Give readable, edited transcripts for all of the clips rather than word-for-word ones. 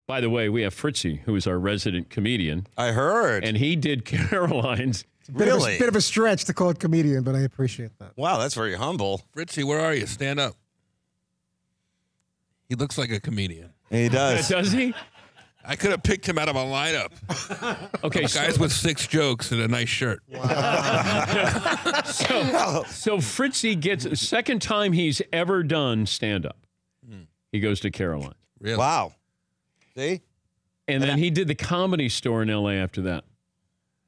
By the way, we have Fritzy, who is our resident comedian. I heard. And he did Caroline's. Really? Bit of a stretch to call it comedian, but I appreciate that. Wow, that's very humble. Fritzy, where are you? Stand up. He looks like a comedian. He does. Does he? I could have picked him out of a lineup. Okay, Guys with 6 jokes and a nice shirt. Wow. so Fritzy gets second time he's ever done stand-up. He goes to Caroline's. Really? Wow. See? And then he did the Comedy Store in L.A. after that.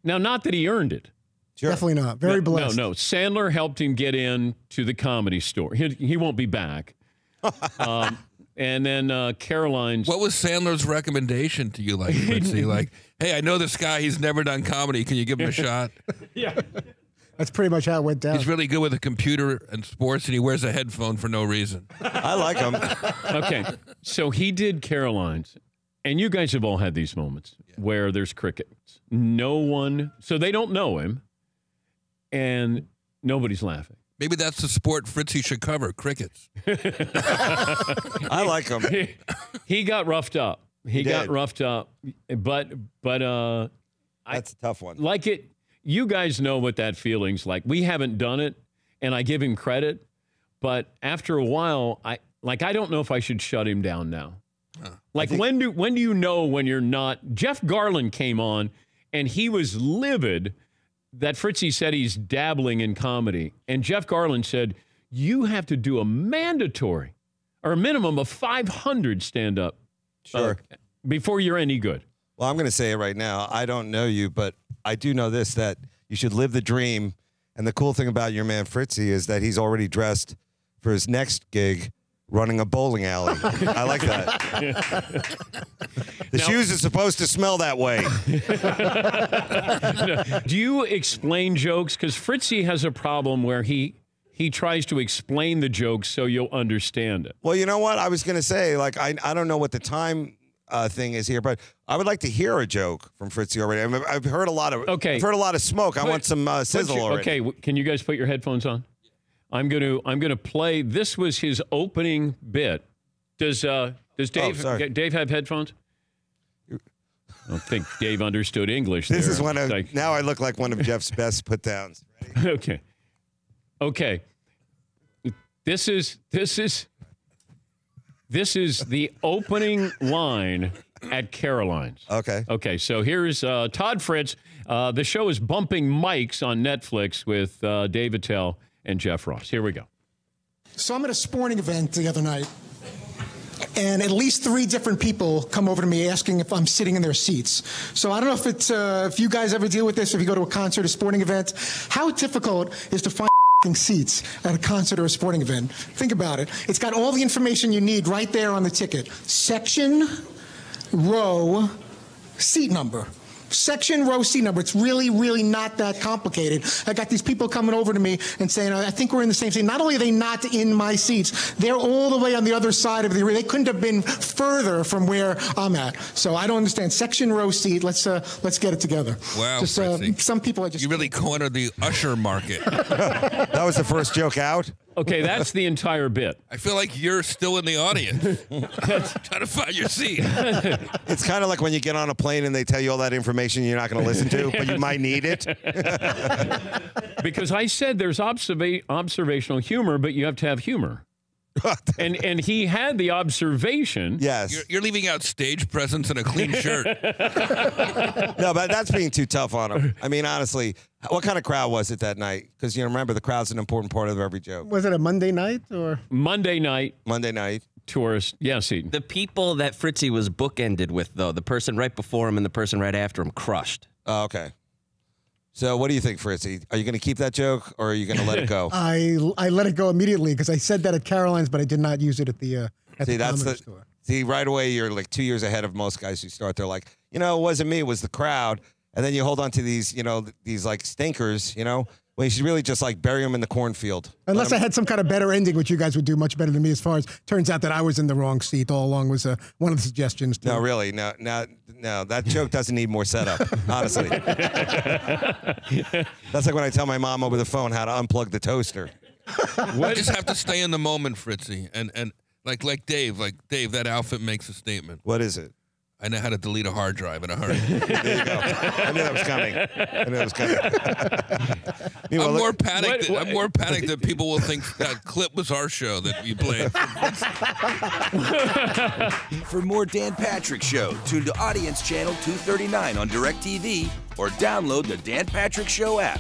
Now, not that he earned it. Sure. Definitely not. Very blessed. No. Sandler helped him get in to the Comedy Store. He won't be back. And then Caroline's. What was Sandler's recommendation to you, like, Fritzy? Like, hey, I know this guy. He's never done comedy. Can you give him a shot? Yeah. That's pretty much how it went down. He's really good with a computer and sports, and he wears a headphone for no reason. I like him. Okay, so he did Caroline's, and you guys have all had these moments where there's crickets. No one, so they don't know him, and nobody's laughing. Maybe that's the sport Fritzy should cover, crickets. I like him. He got roughed up. He got roughed up, but that's a tough one. Like it, you guys know what that feeling's like. We haven't done it, and I give him credit, but after a while, I don't know if I should shut him down now. Like, when do you know when you're not? Jeff Garland came on, and he was livid that Fritzy said he's dabbling in comedy. And Jeff Garland said, you have to do a mandatory or a minimum of 500 stand-up before you're any good. Well, I'm going to say it right now. I don't know you, but I do know this, that you should live the dream. And the cool thing about your man Fritzy is that he's already dressed for his next gig running a bowling alley. I like that. The shoes are supposed to smell that way. Do you explain jokes? Because Fritzy has a problem where he tries to explain the jokes so you'll understand it. Well, you know what? I was going to say, like, I don't know what the time thing is here, but I would like to hear a joke from Fritzy already. I mean, I've heard a lot of I've heard a lot of smoke. I want some sizzle already. Okay, can you guys put your headphones on? I'm gonna play. This was his opening bit. Does Dave have headphones? I don't think Dave understood English. This is one of now I look like one of Jeff's best put downs. Ready? Okay. This is the opening line at Caroline's. Okay. So here's Todd Fritz. The show is Bumping Mics on Netflix with Dave Attell and Jeff Ross. Here we go. So I'm at a sporting event the other night, and at least 3 different people come over to me asking if I'm sitting in their seats. So I don't know if it's if you guys ever deal with this, if you go to a concert, a sporting event, how difficult is to find seats at a concert or a sporting event. Think about it. It's got all the information you need right there on the ticket. Section, row, seat number. Section, row, seat number. It's really, really not that complicated. I got these people coming over to me and saying, I think we're in the same seat. Not only are they not in my seats, they're all the way on the other side of the arena. They couldn't have been further from where I'm at. So I don't understand. Section, row, seat. Let's get it together. Wow, just, some people you really cornered the usher market. That was the first joke out? Okay, that's the entire bit. I feel like you're still in the audience. Trying to find your seat. It's kind of like when you get on a plane and they tell you all that information you're not going to listen to, but you might need it. Because I said there's observational humor, but you have to have humor. and he had the observation. Yes. You're leaving out stage presence and a clean shirt. No, but that's being too tough on him. I mean, honestly, what kind of crowd was it that night? Because, remember, the crowd's an important part of every joke. Was it a Monday night or? Monday night. Tourist. Yes, Eaton. The people that Fritzy was bookended with, though, the person right before him and the person right after him, crushed. Oh, okay. So what do you think, Fritzy? Are you going to keep that joke or are you going to let it go? I let it go immediately because I said that at Caroline's, but I did not use it at the Comedy Store. See, right away, you're like 2 years ahead of most guys who start. They're like, it wasn't me, it was the crowd. And then you hold on to these, these like stinkers, Well, you should really just like bury them in the cornfield. Unless I had some kind of better ending, which you guys would do much better than me as far as turns out that I was in the wrong seat all along was one of the suggestions. No, really. No, that joke doesn't need more setup, honestly. That's like when I tell my mom over the phone how to unplug the toaster. You just have to stay in the moment, Fritzy. And like Dave, that outfit makes a statement. What is it? I know how to delete a hard drive in a hurry. There you go. I knew that was coming. I'm more panicked. I'm more panicked that people will think that clip was our show that you played. For more Dan Patrick Show, tune to Audience Channel 239 on DirecTV or download the Dan Patrick Show app.